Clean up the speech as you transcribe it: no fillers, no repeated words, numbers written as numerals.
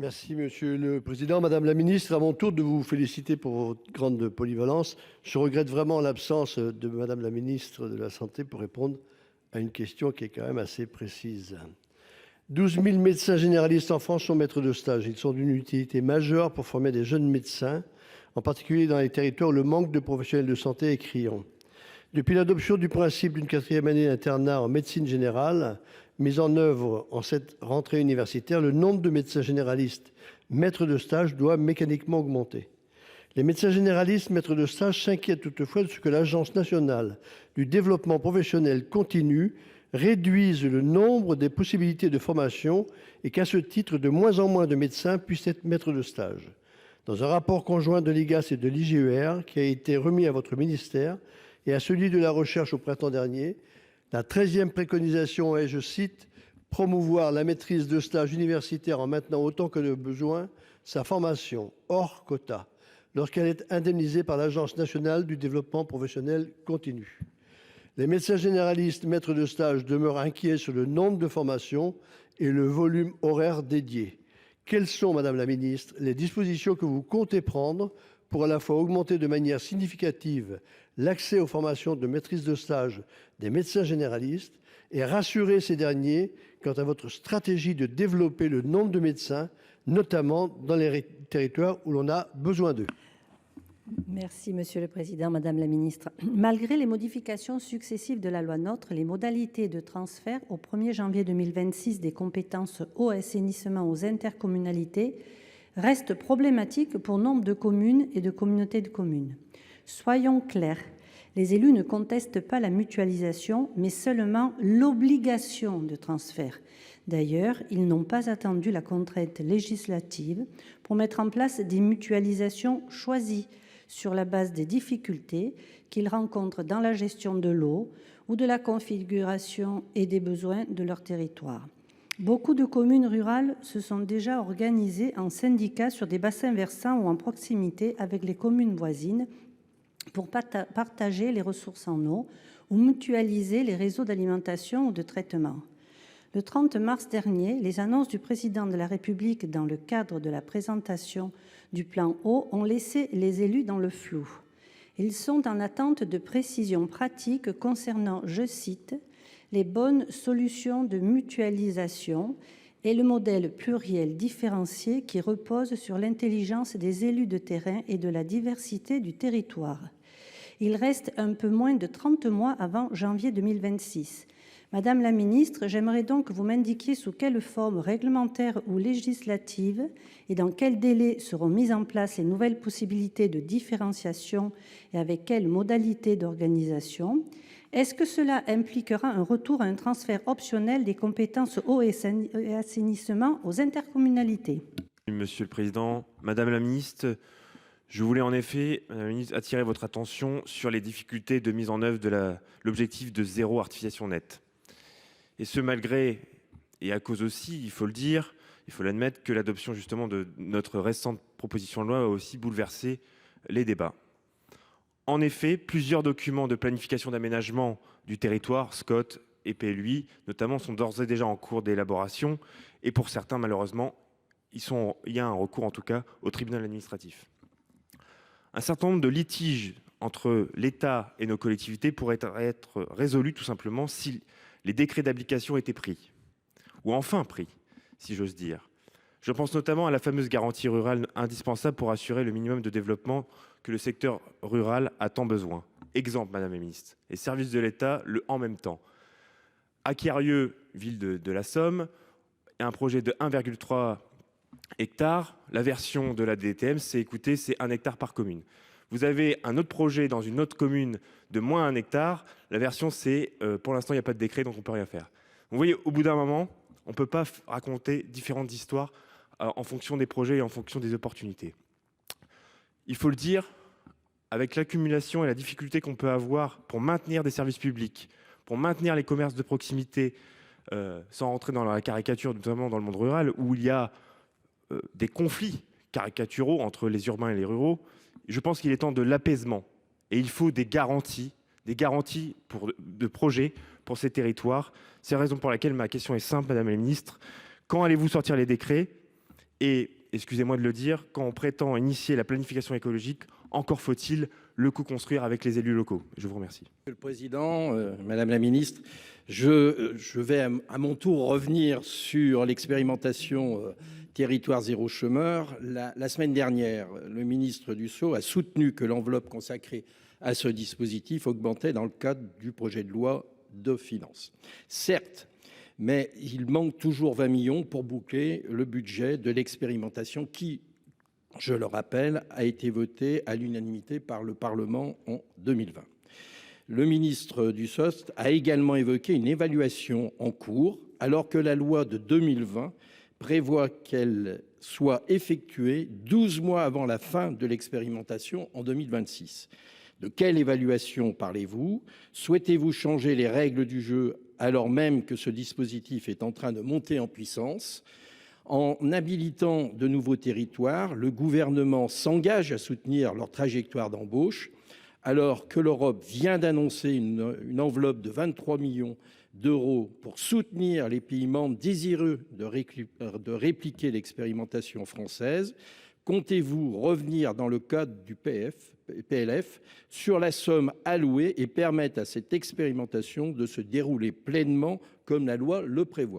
Merci Monsieur le Président. Madame la Ministre, à mon tour de vous féliciter pour votre grande polyvalence. Je regrette vraiment l'absence de Madame la Ministre de la Santé pour répondre à une question qui est quand même assez précise. 12 000 médecins généralistes en France sont maîtres de stage. Ils sont d'une utilité majeure pour former des jeunes médecins, en particulier dans les territoires où le manque de professionnels de santé est criant. Depuis l'adoption du principe d'une 4e année d'internat en médecine générale, mise en œuvre en cette rentrée universitaire, le nombre de médecins généralistes maîtres de stage doit mécaniquement augmenter. Les médecins généralistes maîtres de stage s'inquiètent toutefois de ce que l'Agence nationale du développement professionnel continu réduise le nombre des possibilités de formation et qu'à ce titre, de moins en moins de médecins puissent être maîtres de stage. Dans un rapport conjoint de l'IGAS et de l'IGER qui a été remis à votre ministère et à celui de la recherche au printemps dernier, la 13e préconisation est, je cite, « promouvoir la maîtrise de stage universitaire en maintenant autant que de besoin sa formation hors quota lorsqu'elle est indemnisée par l'Agence nationale du développement professionnel continu ». Les médecins généralistes maîtres de stage demeurent inquiets sur le nombre de formations et le volume horaire dédié. Quelles sont, Madame la Ministre, les dispositions que vous comptez prendre pour à la fois augmenter de manière significative l'accès aux formations de maîtrise de stage des médecins généralistes et rassurer ces derniers quant à votre stratégie de développer le nombre de médecins, notamment dans les territoires où l'on a besoin d'eux? Merci Monsieur le Président, Madame la Ministre. Malgré les modifications successives de la loi NOTRe, les modalités de transfert au 1er janvier 2026 des compétences eau et assainissement aux intercommunalités restent problématiques pour nombre de communes et de communautés de communes. Soyons clairs, les élus ne contestent pas la mutualisation, mais seulement l'obligation de transfert. D'ailleurs, ils n'ont pas attendu la contrainte législative pour mettre en place des mutualisations choisies sur la base des difficultés qu'ils rencontrent dans la gestion de l'eau ou de la configuration et des besoins de leur territoire. Beaucoup de communes rurales se sont déjà organisées en syndicats sur des bassins versants ou en proximité avec les communes voisines pour partager les ressources en eau ou mutualiser les réseaux d'alimentation ou de traitement. Le 30 mars dernier, les annonces du président de la République dans le cadre de la présentation du plan eau ont laissé les élus dans le flou. Ils sont en attente de précisions pratiques concernant, je cite, les bonnes solutions de mutualisation et le modèle pluriel différencié qui repose sur l'intelligence des élus de terrain et de la diversité du territoire. Il reste un peu moins de 30 mois avant janvier 2026. Madame la Ministre, j'aimerais donc que vous m'indiquiez sous quelle forme réglementaire ou législative et dans quel délai seront mises en place les nouvelles possibilités de différenciation et avec quelles modalités d'organisation. Est-ce que cela impliquera un retour à un transfert optionnel des compétences eau et assainissement aux intercommunalités? Monsieur le Président, Madame la Ministre, je voulais en effet, Madame la Ministre, attirer votre attention sur les difficultés de mise en œuvre de l'objectif de zéro artificialisation nette. Et ce malgré, et à cause aussi, il faut le dire, il faut l'admettre, que l'adoption justement de notre récente proposition de loi a aussi bouleversé les débats. En effet, plusieurs documents de planification d'aménagement du territoire, SCOT et PLUI notamment, sont d'ores et déjà en cours d'élaboration. Et pour certains, malheureusement, il y a un recours en tout cas au tribunal administratif. Un certain nombre de litiges entre l'État et nos collectivités pourraient être résolus tout simplement si les décrets d'application étaient pris, ou enfin pris, si j'ose dire. Je pense notamment à la fameuse garantie rurale indispensable pour assurer le minimum de développement que le secteur rural a tant besoin. Exemple, Madame la Ministre, les services de l'État, le en même temps. À Quirieu, ville de la Somme, un projet de 1,3 hectares. La version de la DTM, c'est 1 hectare par commune. Vous avez un autre projet dans une autre commune de moins 1 hectare. La version, c'est pour l'instant, il n'y a pas de décret, donc on ne peut rien faire. Vous voyez, au bout d'un moment, on ne peut pas raconter différentes histoires en fonction des projets et en fonction des opportunités. Il faut le dire, avec l'accumulation et la difficulté qu'on peut avoir pour maintenir des services publics, pour maintenir les commerces de proximité, sans rentrer dans la caricature, notamment dans le monde rural, où il y a des conflits caricaturaux entre les urbains et les ruraux, je pense qu'il est temps de l'apaisement. Et il faut des garanties de projets pour ces territoires. C'est la raison pour laquelle ma question est simple, Madame la Ministre. Quand allez-vous sortir les décrets? Et, excusez-moi de le dire, quand on prétend initier la planification écologique, encore faut-il le co-construire avec les élus locaux. Je vous remercie. Monsieur le Président, Madame la Ministre, je vais à mon tour revenir sur l'expérimentation Territoire zéro chômeur. La semaine dernière, le ministre Dussopt a soutenu que l'enveloppe consacrée à ce dispositif augmentait dans le cadre du projet de loi de finances. Certes, mais il manque toujours 20 millions pour boucler le budget de l'expérimentation qui, je le rappelle, a été voté à l'unanimité par le Parlement en 2020. Le ministre Dussopt a également évoqué une évaluation en cours, alors que la loi de 2020 prévoit qu'elle soit effectuée 12 mois avant la fin de l'expérimentation en 2026. De quelle évaluation parlez-vous? Souhaitez-vous changer les règles du jeu alors même que ce dispositif est en train de monter en puissance? En habilitant de nouveaux territoires, le gouvernement s'engage à soutenir leur trajectoire d'embauche, alors que l'Europe vient d'annoncer une enveloppe de 23 millions d'euros pour soutenir les pays membres désireux de répliquer l'expérimentation française. Comptez-vous revenir dans le cadre du PLF sur la somme allouée et permettre à cette expérimentation de se dérouler pleinement comme la loi le prévoit?